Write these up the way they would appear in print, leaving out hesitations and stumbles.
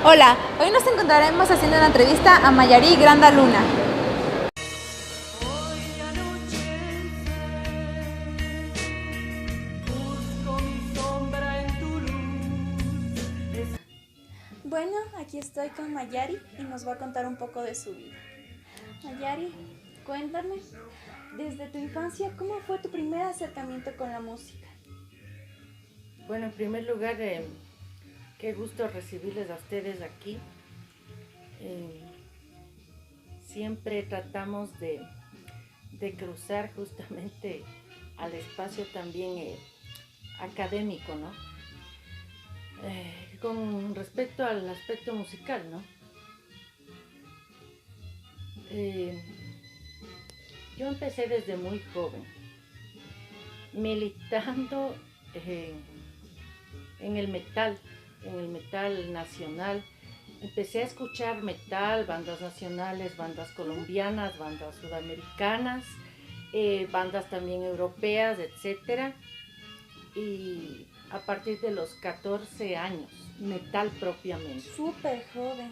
Hola, hoy nos encontraremos haciendo una entrevista a Mayari Granda Luna. Bueno, aquí estoy con Mayari y nos va a contar un poco de su vida. Mayari, cuéntame, desde tu infancia, ¿cómo fue tu primer acercamiento con la música? Bueno, en primer lugar, qué gusto recibirles a ustedes aquí. Eh, Siempre tratamos de cruzar justamente al espacio también académico, ¿no? Con respecto al aspecto musical, ¿no? Eh, yo empecé desde muy joven, militando eh, en el metal nacional. Empecé a escuchar metal, bandas nacionales, bandas colombianas, bandas sudamericanas, bandas también europeas, etcétera. Y a partir de los 14 años, metal propiamente. Súper joven.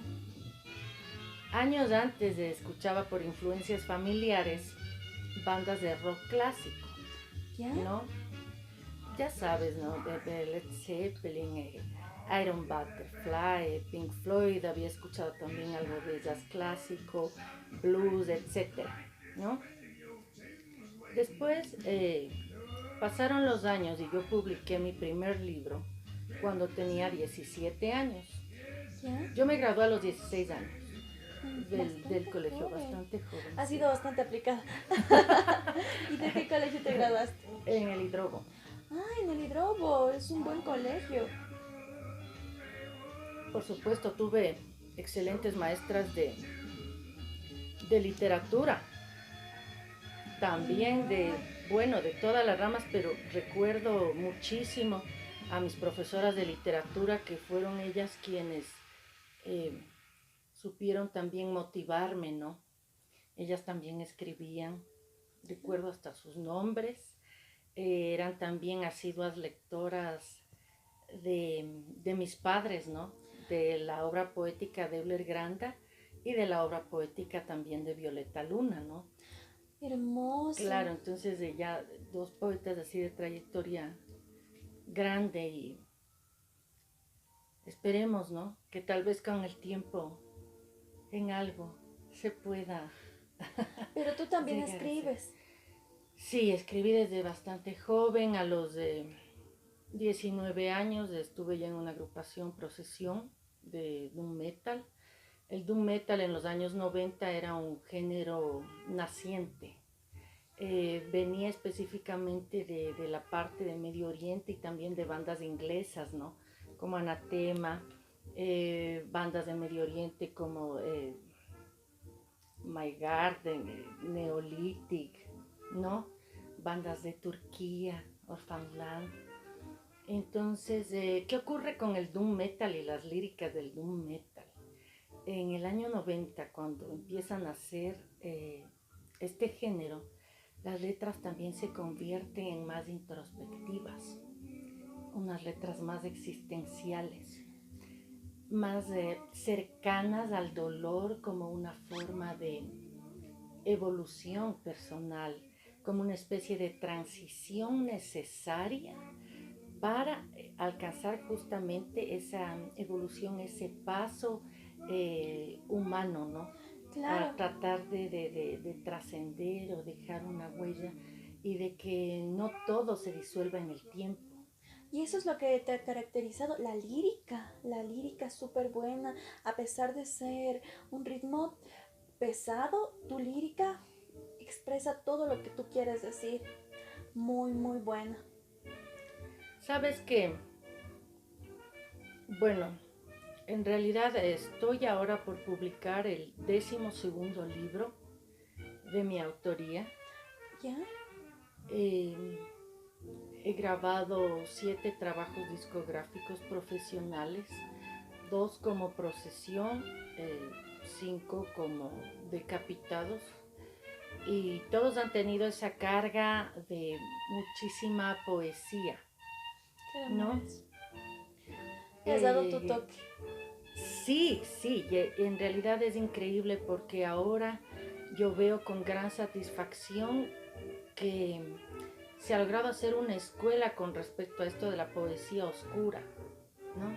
Años antes escuchaba por influencias familiares bandas de rock clásico, ¿Ya? ¿no? Ya sabes, ¿no? De Led Zeppelin, Iron Butterfly, Pink Floyd, había escuchado también algo de jazz clásico, blues, etcétera, ¿no? Después pasaron los años y yo publiqué mi primer libro cuando tenía 17 años. ¿Ya? Yo me gradué a los 16 años Bastante del colegio, joven. bastante joven. Ha Sí. sido bastante aplicada. ¿Y de qué colegio te graduaste? En el hidrobo. Ah, en el Hidrobo, es un buen colegio. Por supuesto, tuve excelentes maestras de literatura, también de todas las ramas, pero recuerdo muchísimo a mis profesoras de literatura, que fueron ellas quienes eh, supieron también motivarme, ¿no? Ellas también escribían, recuerdo hasta sus nombres, eran también asiduas lectoras de mis padres, ¿no? De la obra poética de Euler Granda y de la obra poética también de Violeta Luna, ¿no? Hermoso. Claro, entonces ya dos poetas así de trayectoria grande, y esperemos, ¿no? Que tal vez con el tiempo en algo se pueda Pero tú también llegar a ser. escribes. Sí, escribí desde bastante joven, a los 19 años estuve ya en una agrupación Procesión de Doom Metal. El Doom Metal en los años 90 era un género naciente. Venía específicamente de la parte de Medio Oriente y también de bandas inglesas, ¿no? Como Anatema, bandas de Medio Oriente como My Garden, Neolithic, ¿no? Bandas de Turquía, Orphanland. Entonces, ¿qué ocurre con el Doom Metal y las líricas del Doom Metal? En el año 90, cuando empiezan a hacer este género, las letras también se convierten en más introspectivas, unas letras más existenciales, más cercanas al dolor, como una forma de evolución personal, como una especie de transición necesaria para alcanzar justamente esa evolución, ese paso humano, ¿no? Claro. A tratar de trascender o dejar una huella, y de que no todo se disuelva en el tiempo. Y eso es lo que te ha caracterizado, la lírica súper buena, a pesar de ser un ritmo pesado, tu lírica expresa todo lo que tú quieres decir, muy, muy buena. Sabes que, bueno, en realidad estoy ahora por publicar el 12º libro de mi autoría. ¿Ya? Eh, He grabado 7 trabajos discográficos profesionales, 2 como Procesión, 5 como Decapitados, y todos han tenido esa carga de muchísima poesía, Qué ¿no? hermoso. Le has dado tu Eh, toque. Sí, sí, y en realidad es increíble porque ahora yo veo con gran satisfacción que se ha logrado hacer una escuela con respecto a esto de la poesía oscura, ¿no?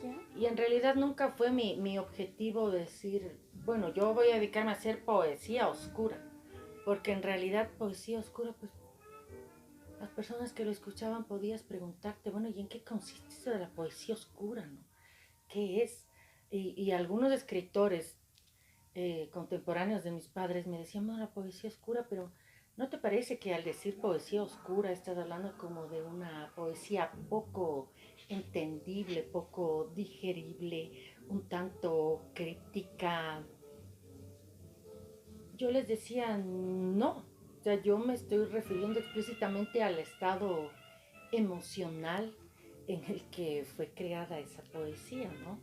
¿Ya? Y en realidad nunca fue mi objetivo decir, bueno, yo voy a dedicarme a hacer poesía oscura, porque en realidad poesía oscura, pues las personas que lo escuchaban podías preguntarte, bueno, ¿y en qué consiste esto de la poesía oscura, no? ¿Qué es? Y algunos escritores contemporáneos de mis padres me decían, no, la poesía oscura, pero ¿no te parece que al decir poesía oscura estás hablando como de una poesía poco entendible, poco digerible, un tanto críptica? Yo les decía, no, o sea, yo me estoy refiriendo explícitamente al estado emocional en el que fue creada esa poesía, ¿no?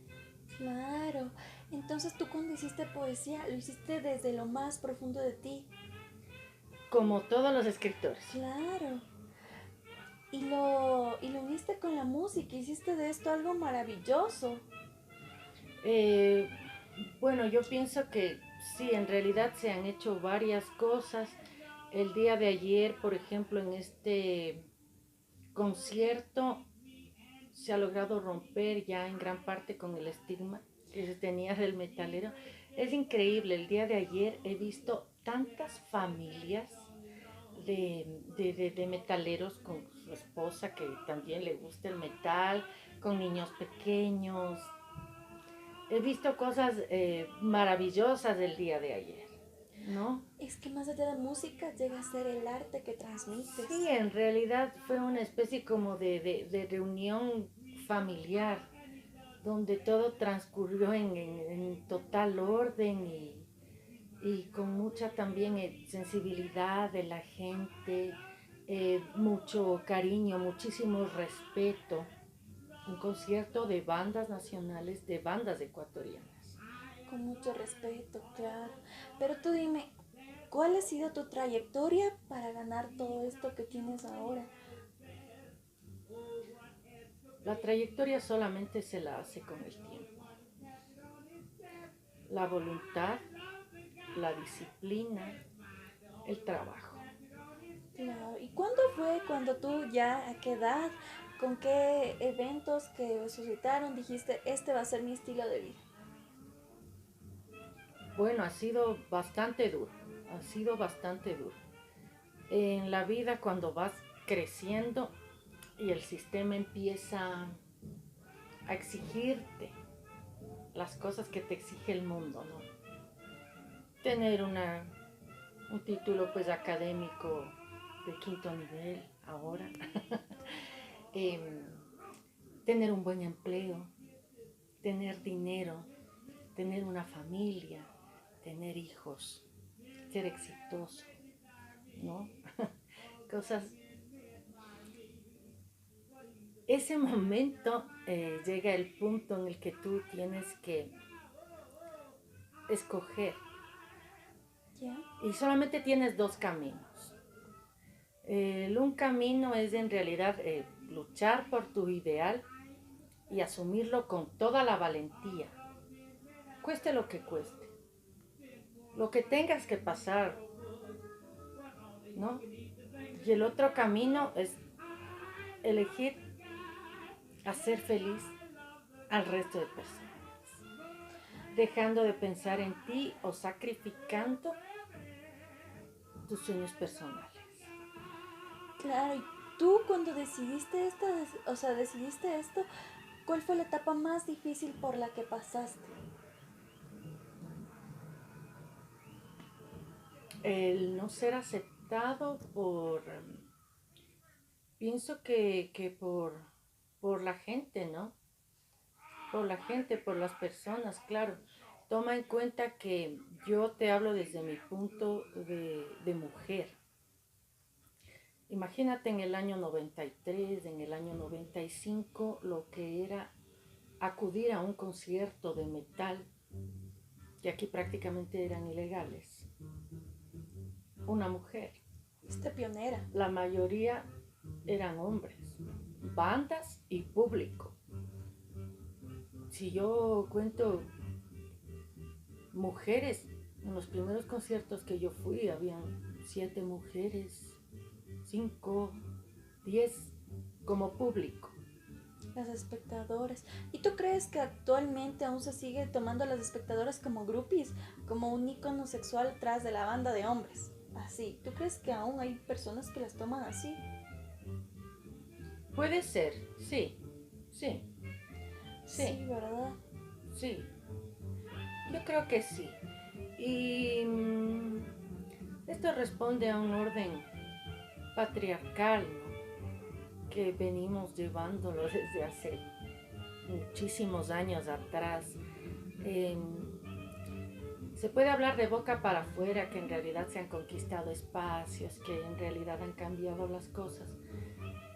Claro. Entonces tú cuando hiciste poesía lo hiciste desde lo más profundo de ti. Como todos los escritores. Claro. Y lo uniste con la música, hiciste de esto algo maravilloso. Eh, bueno, yo pienso que sí, en realidad se han hecho varias cosas. El día de ayer, por ejemplo, en este concierto se ha logrado romper ya en gran parte con el estigma que se tenía del metalero. Es increíble, el día de ayer he visto tantas familias de metaleros con su esposa que también le gusta el metal, con niños pequeños. He visto cosas maravillosas del día de ayer, ¿no? Es que más allá de la música llega a ser el arte que transmites. Sí, en realidad fue una especie como de reunión familiar, donde todo transcurrió en total orden y con mucha también sensibilidad de la gente, mucho cariño, muchísimo respeto. Un concierto de bandas nacionales, de bandas ecuatorianas. Con mucho respeto, claro. Pero tú dime, ¿cuál ha sido tu trayectoria para ganar todo esto que tienes ahora? La trayectoria solamente se la hace con el tiempo. La voluntad, la disciplina, el trabajo. Claro. ¿Y cuándo fue cuando tú ya, a qué edad, con qué eventos que suscitaron, dijiste, este va a ser mi estilo de vida? Bueno, ha sido bastante duro, ha sido bastante duro. En la vida cuando vas creciendo y el sistema empieza a exigirte las cosas que te exige el mundo, ¿no? Tener un título pues académico de quinto nivel ahora, Em, tener un buen empleo, tener dinero, tener una familia, tener hijos, ser exitoso, ¿no? Cosas. Ese momento llega el punto en el que tú tienes que escoger ¿Ya? y solamente tienes dos caminos. Un camino es en realidad luchar por tu ideal y asumirlo con toda la valentía, cueste lo que cueste, lo que tengas que pasar, ¿no? Y el otro camino es elegir hacer feliz al resto de personas, dejando de pensar en ti o sacrificando tus sueños personales. Claro, y tú cuando decidiste esto, o sea, decidiste esto, ¿cuál fue la etapa más difícil por la que pasaste? El no ser aceptado pienso que por la gente, ¿no? Por la gente, por las personas, claro. Toma en cuenta que yo te hablo desde mi punto de mujer. Imagínate en el año 93, en el año 95, lo que era acudir a un concierto de metal, que aquí prácticamente eran ilegales. Una mujer. Fuiste pionera. La mayoría eran hombres, bandas y público. si yo cuento mujeres, en los primeros conciertos que yo fui, habían 7 mujeres, 5, 10 como público. Las espectadores. ¿Y tú crees que actualmente aún se sigue tomando a las espectadoras como groupies, como un ícono sexual tras de la banda de hombres? Así. ¿Tú crees que aún hay personas que las toman así? Puede ser, sí, sí, Sí, sí, ¿verdad? sí. Yo creo que sí. Y esto responde a un orden patriarcal, ¿no? Que venimos llevándolo desde hace muchísimos años atrás. Se puede hablar de boca para afuera, que en realidad se han conquistado espacios, que en realidad han cambiado las cosas,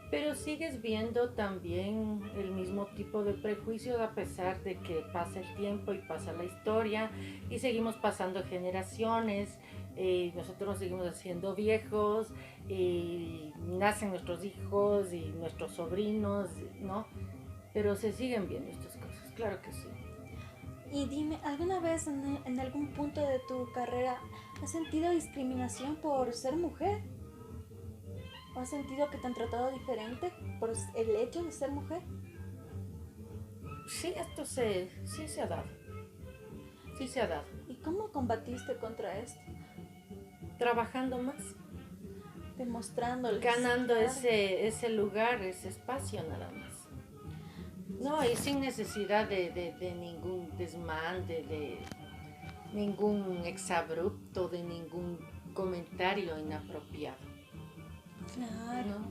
pero sigues viendo también el mismo tipo de prejuicios a pesar de que pasa el tiempo y pasa la historia y seguimos pasando generaciones, nosotros nos seguimos haciendo viejos y nacen nuestros hijos y nuestros sobrinos, ¿no? Pero se siguen viendo estas cosas, claro que sí. Y dime, ¿alguna vez en algún punto de tu carrera has sentido discriminación por ser mujer? ¿O has sentido que te han tratado diferente por el hecho de ser mujer? Sí, sí se ha dado, sí se ha dado. ¿Y cómo combatiste contra esto? Trabajando más, Demostrándoles. ganando Claro. ese lugar, ese espacio nada más. No, y sin necesidad de ningún desmán, de ningún exabrupto, de ningún comentario inapropiado, Claro. ¿no?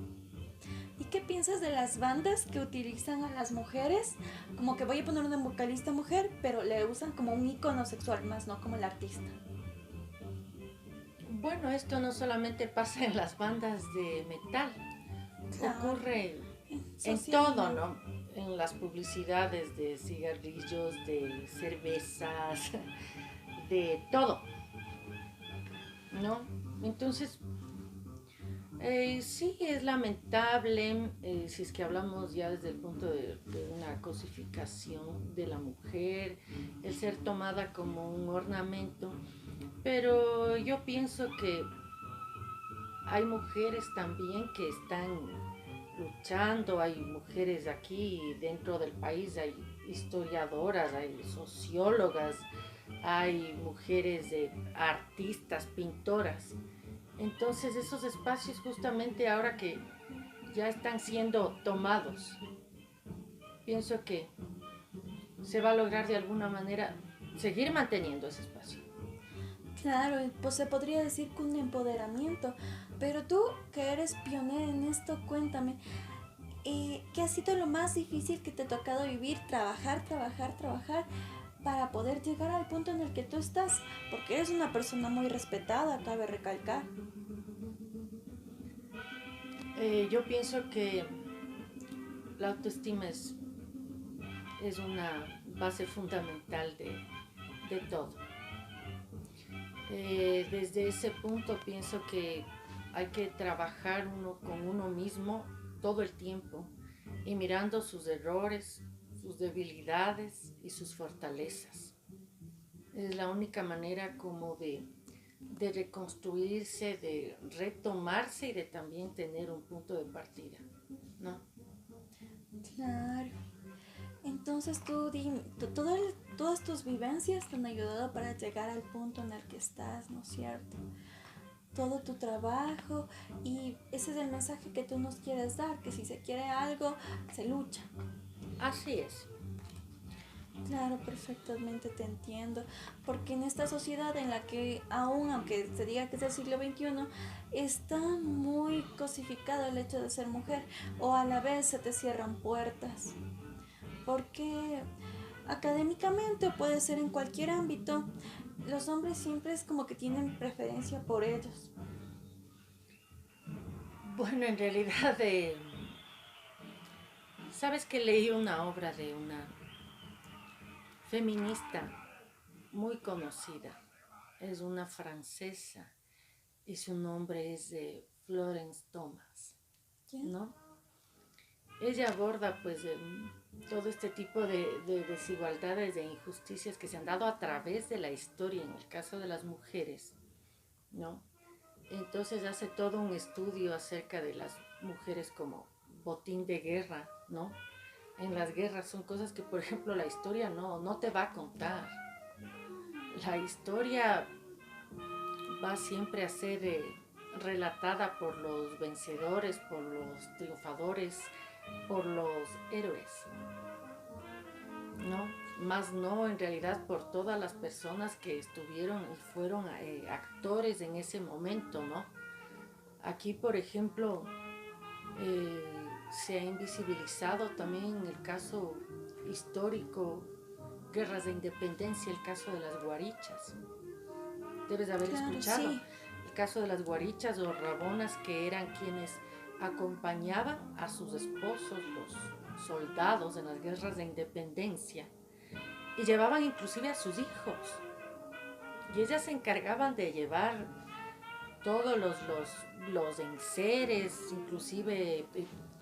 ¿Y qué piensas de las bandas que utilizan a las mujeres? Como que voy a poner una vocalista mujer, pero le usan como un icono sexual, más no como el artista. Bueno, esto no solamente pasa en las bandas de metal, Claro. ocurre en todo, Socialmente. ¿no? En las publicidades de cigarrillos, de cervezas, de todo, ¿no? Entonces, sí es lamentable, si es que hablamos ya desde el punto de una cosificación de la mujer, el ser tomada como un ornamento, pero yo pienso que hay mujeres también que están luchando, hay mujeres aquí dentro del país, hay historiadoras, hay sociólogas, hay mujeres artistas, pintoras. Entonces esos espacios justamente ahora que ya están siendo tomados, pienso que se va a lograr de alguna manera seguir manteniendo ese espacio. Claro, pues se podría decir que un empoderamiento. Pero tú, que eres pionera en esto, cuéntame, ¿qué ha sido lo más difícil que te ha tocado vivir? Trabajar, trabajar, trabajar para poder llegar al punto en el que tú estás, porque eres una persona muy respetada, cabe recalcar. Yo pienso que la autoestima es una base fundamental de todo. Desde ese punto pienso que hay que trabajar uno con uno mismo todo el tiempo y mirando sus errores, sus debilidades y sus fortalezas. Es la única manera como de reconstruirse, de retomarse y de también tener un punto de partida, ¿no? Claro. Entonces tú dime, todas tus vivencias te han ayudado para llegar al punto en el que estás, ¿no es cierto? Todo tu trabajo y ese es el mensaje que tú nos quieres dar, que si se quiere algo, se lucha. Así es. Claro, perfectamente te entiendo, porque en esta sociedad en la que aún, aunque se diga que es el siglo XXI, está muy cosificado el hecho de ser mujer o a la vez se te cierran puertas, porque académicamente o puede ser en cualquier ámbito, los hombres siempre es como que tienen preferencia por ellos. Bueno, en realidad, sabes que leí una obra de una feminista muy conocida. Es una francesa y su nombre es Florence Thomas, ¿Quién? ¿no? Ella aborda pues todo este tipo de desigualdades, de injusticias que se han dado a través de la historia, en el caso de las mujeres, ¿no? Entonces hace todo un estudio acerca de las mujeres como botín de guerra, ¿no? En las guerras son cosas que, por ejemplo, la historia no te va a contar. La historia va siempre a ser relatada por los vencedores, por los triunfadores, por los héroes, ¿no? Más no en realidad por todas las personas que estuvieron y fueron actores en ese momento, ¿no? Aquí, por ejemplo, eh, se ha invisibilizado también el caso histórico, guerras de independencia, el caso de las guarichas. Debes haber Claro, escuchado sí. el caso de las guarichas o rabonas, que eran quienes acompañaban a sus esposos, los soldados en las guerras de independencia, y llevaban inclusive a sus hijos. Y ellas se encargaban de llevar todos los enseres, inclusive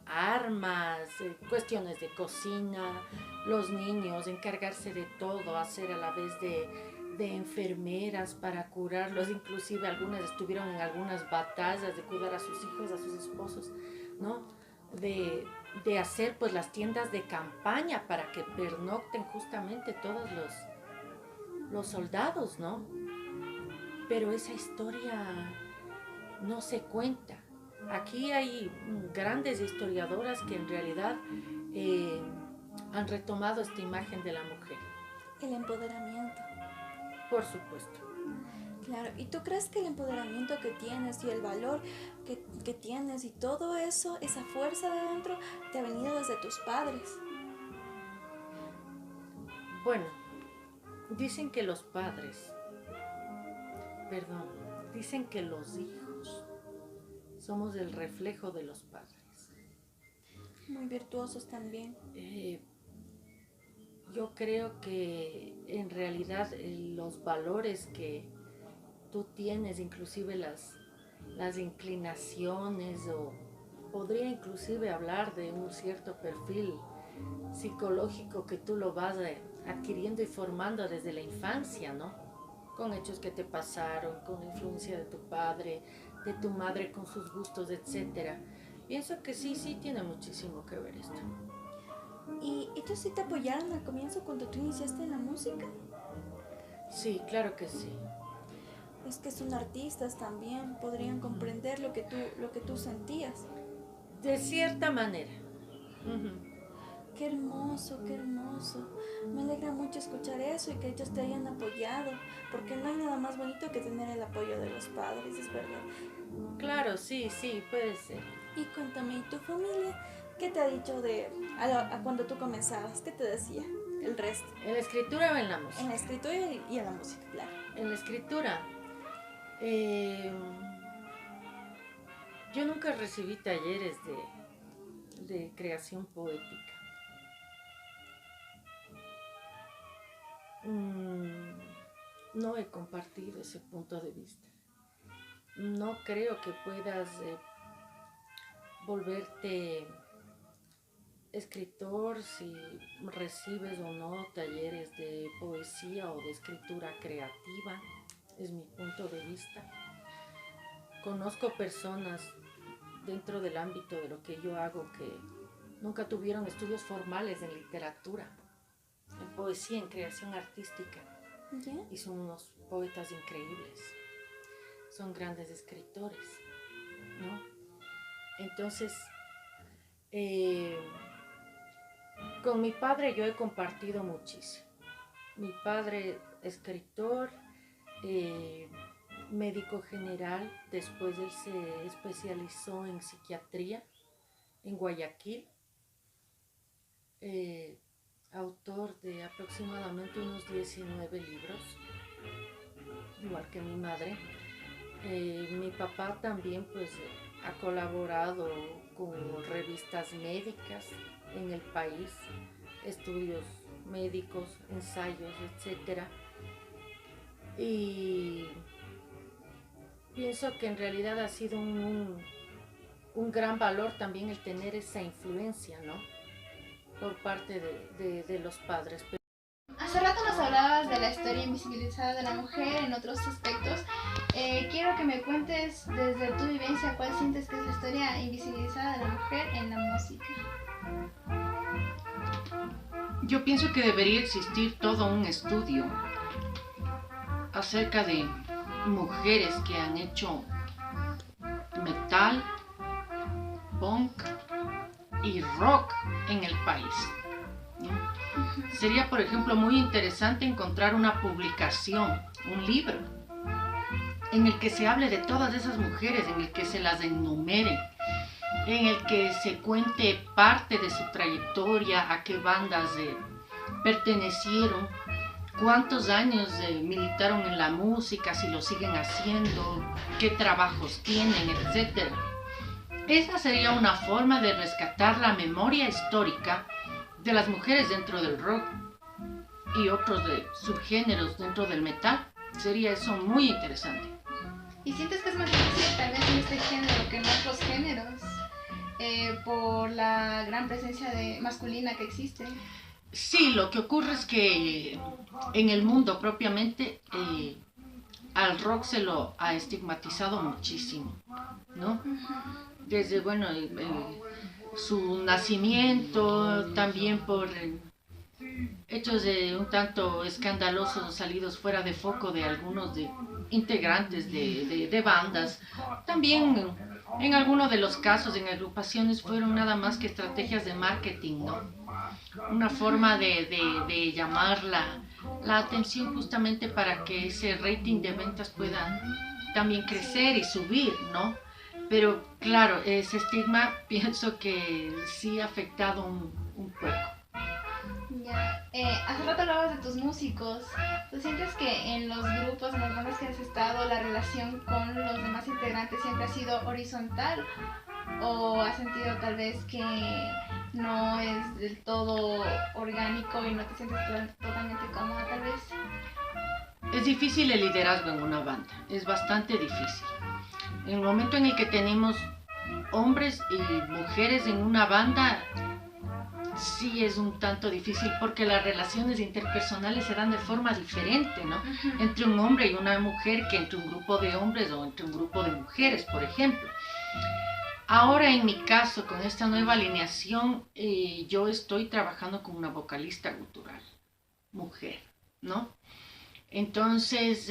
armas, cuestiones de cocina, los niños, encargarse de todo, hacer a la vez de enfermeras para curarlos, inclusive algunas estuvieron en algunas batallas de cuidar a sus hijos, a sus esposos, ¿no? De hacer pues las tiendas de campaña para que pernocten justamente todos los soldados, ¿no? Pero esa historia no se cuenta. Aquí hay grandes historiadoras que en realidad eh, han retomado esta imagen de la mujer, El empoderamiento. por supuesto. Claro, ¿y tú crees que el empoderamiento que tienes y el valor que tienes y todo eso, esa fuerza de dentro, te ha venido desde tus padres? Bueno, dicen que los padres, perdón, dicen que los hijos somos el reflejo de los padres. Muy virtuosos también. Yo creo que en realidad los valores que tú tienes, inclusive las inclinaciones, o podría inclusive hablar de un cierto perfil psicológico que tú lo vas adquiriendo y formando desde la infancia, ¿no? Con hechos que te pasaron, con la influencia de tu padre, de tu madre, con sus gustos, etcétera. Pienso que sí tiene muchísimo que ver esto. ¿Y ellos sí te apoyaron al comienzo cuando tú iniciaste en la música? Sí, claro que sí. Es que son artistas también, podrían comprender lo que tú sentías. De cierta manera. Ujú. Qué hermoso, qué hermoso. Me alegra mucho escuchar eso y que ellos te hayan apoyado, porque no hay nada más bonito que tener el apoyo de los padres, es verdad. Claro, sí, puede ser. Y cuéntame, ¿y tu familia qué te ha dicho a cuando tú comenzabas? ¿Qué te decía el resto? ¿En la escritura o en la En música? la escritura y en la música, claro. En la escritura. eh, yo nunca recibí talleres de creación poética. Mm, no he compartido ese punto de vista. No creo que puedas volverte escritor si recibes o no talleres de poesía o de escritura creativa. Es mi punto de vista. Conozco personas dentro del ámbito de lo que yo hago que nunca tuvieron estudios formales en literatura, en poesía, en creación artística, ¿Ya? y son unos poetas increíbles, son grandes escritores, ¿no? Entonces, eh, con mi padre yo he compartido muchísimo. Mi padre, escritor, eh, médico general, después él se especializó en psiquiatría en Guayaquil, autor de aproximadamente unos 19 libros, igual que mi madre. Mi papá también pues ha colaborado con revistas médicas en el país, estudios médicos, ensayos, etcétera. Y pienso que en realidad ha sido un gran valor también el tener esa influencia, ¿no? por parte de los padres. Hace rato nos hablabas de la historia invisibilizada de la mujer en otros aspectos. Quiero que me cuentes desde tu vivencia cuál sientes que es la historia invisibilizada de la mujer en la música. Yo pienso que debería existir todo un estudio acerca de mujeres que han hecho metal, punk y rock en el país. Sería, por ejemplo, muy interesante encontrar una publicación, un libro, en el que se hable de todas esas mujeres, en el que se las enumere, en el que se cuente parte de su trayectoria, a qué bandas pertenecieron, cuántos años militaron en la música, si lo siguen haciendo, qué trabajos tienen, etc. Esa sería una forma de rescatar la memoria histórica de las mujeres dentro del rock y otros de subgéneros dentro del metal. Sería eso muy interesante. ¿Y sientes que es más difícil tal vez en este género que en otros géneros por la gran presencia masculina que existe? Sí, lo que ocurre es que en el mundo propiamente al rock se lo ha estigmatizado muchísimo, ¿no? Desde, bueno, su nacimiento, también por hechos un tanto escandalosos salidos fuera de foco de algunos integrantes de bandas. También en algunos de los casos en agrupaciones fueron nada más que estrategias de marketing, ¿no? Una forma de llamar la atención justamente para que ese rating de ventas pueda también crecer y subir, ¿no? Pero claro, ese estigma pienso que sí ha afectado un poco. Ya. Hace rato hablabas de tus músicos. ¿Tú sientes que en los grupos, en las bandas que has estado, la relación con los demás integrantes siempre ha sido horizontal? ¿O has sentido tal vez que no es del todo orgánico y no te sientes totalmente cómoda tal vez? Es difícil el liderazgo en una banda, es bastante difícil. En el momento en el que tenemos hombres y mujeres en una banda, sí es un tanto difícil porque las relaciones interpersonales se dan de forma diferente, ¿no? Entre un hombre y una mujer que entre un grupo de hombres o entre un grupo de mujeres, por ejemplo. Ahora en mi caso, con esta nueva alineación, yo estoy trabajando con una vocalista gutural, mujer, ¿no? Entonces,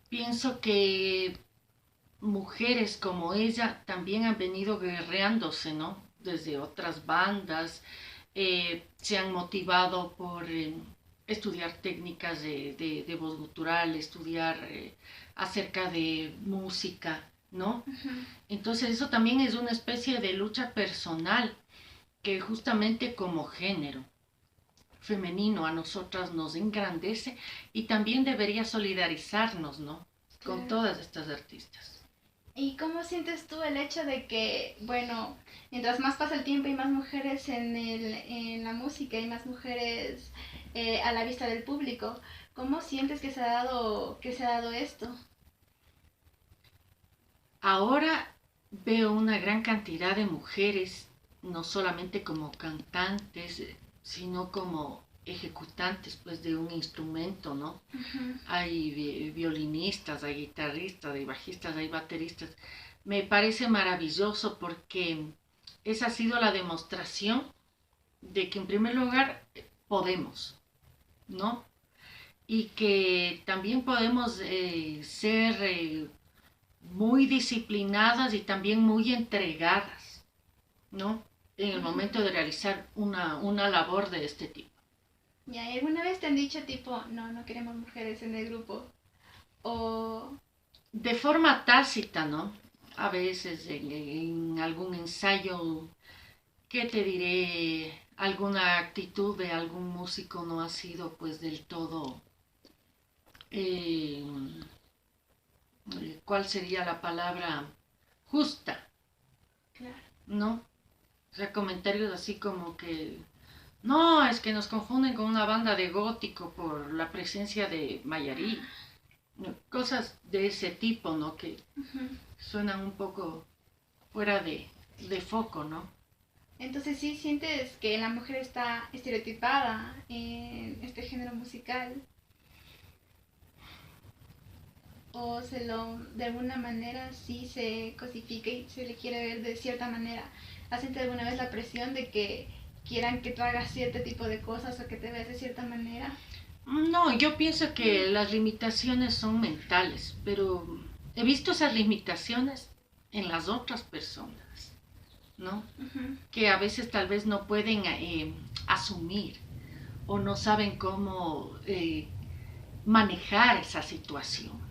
pienso que mujeres como ella también han venido guerreándose, ¿no? Desde otras bandas, se han motivado por estudiar técnicas de voz gutural, estudiar acerca de música, ¿no? Entonces eso también es una especie de lucha personal que justamente como género femenino a nosotras nos engrandece y también debería solidarizarnos, ¿no? Con todas estas artistas. ¿Y cómo sientes tú el hecho de que, bueno, mientras más pasa el tiempo hay más mujeres en la música, hay más mujeres a la vista del público? ¿Cómo sientes que se ha dado esto? Ahora veo una gran cantidad de mujeres, no solamente como cantantes, sino como ejecutantes pues de un instrumento, ¿no? Hay violinistas, hay guitarristas, hay bajistas, hay bateristas. Me parece maravilloso porque esa ha sido la demostración de que en primer lugar podemos, ¿no? Y que también podemos ser muy disciplinadas y también muy entregadas, ¿no? En el momento de realizar una labor de este tipo. ¿Ya? ¿Y alguna vez te han dicho tipo, no queremos mujeres en el grupo? O... De forma tácita, ¿no? A veces en algún ensayo, ¿qué te diré? Alguna actitud de algún músico no ha sido pues del todo... ¿cuál sería la palabra? Justa, Claro. ¿no? O sea, comentarios así como que... No, es que nos confunden con una banda de gótico por la presencia de Mayarí. Cosas de ese tipo, ¿no? Que suenan un poco fuera de foco, ¿no? Entonces sí sientes que la mujer está estereotipada en este género musical o de alguna manera sí se cosifica y se le quiere ver de cierta manera. ¿Has sentido alguna vez la presión de que quieran que tú hagas cierto tipo de cosas o que te veas de cierta manera? No, yo pienso que las limitaciones son mentales, pero he visto esas limitaciones en las otras personas, ¿no? Uh-huh. Que a veces tal vez no pueden asumir o no saben cómo manejar esa situación.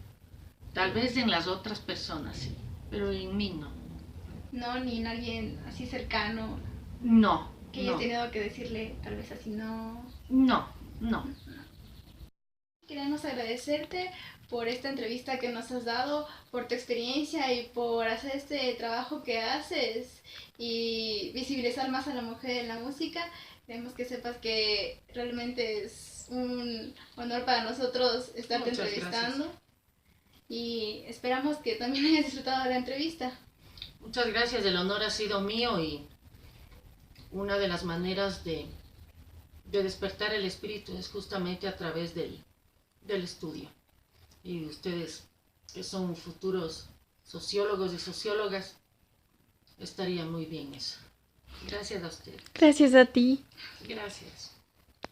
Tal vez en las otras personas sí, pero en mí no. No, ni en alguien así cercano No, que hayas no, tenido que decirle tal vez así no. no, no. Queremos agradecerte por esta entrevista que nos has dado, por tu experiencia y por hacer este trabajo que haces y visibilizar más a la mujer en la música. Queremos que sepas que realmente es un honor para nosotros estarte Muchas entrevistando gracias. y esperamos que también hayas disfrutado de la entrevista. Muchas gracias, el honor ha sido mío y una de las maneras de despertar el espíritu es justamente a través del estudio. Y ustedes, que son futuros sociólogos y sociólogas, estaría muy bien eso. Gracias a ustedes. Gracias a ti. Gracias.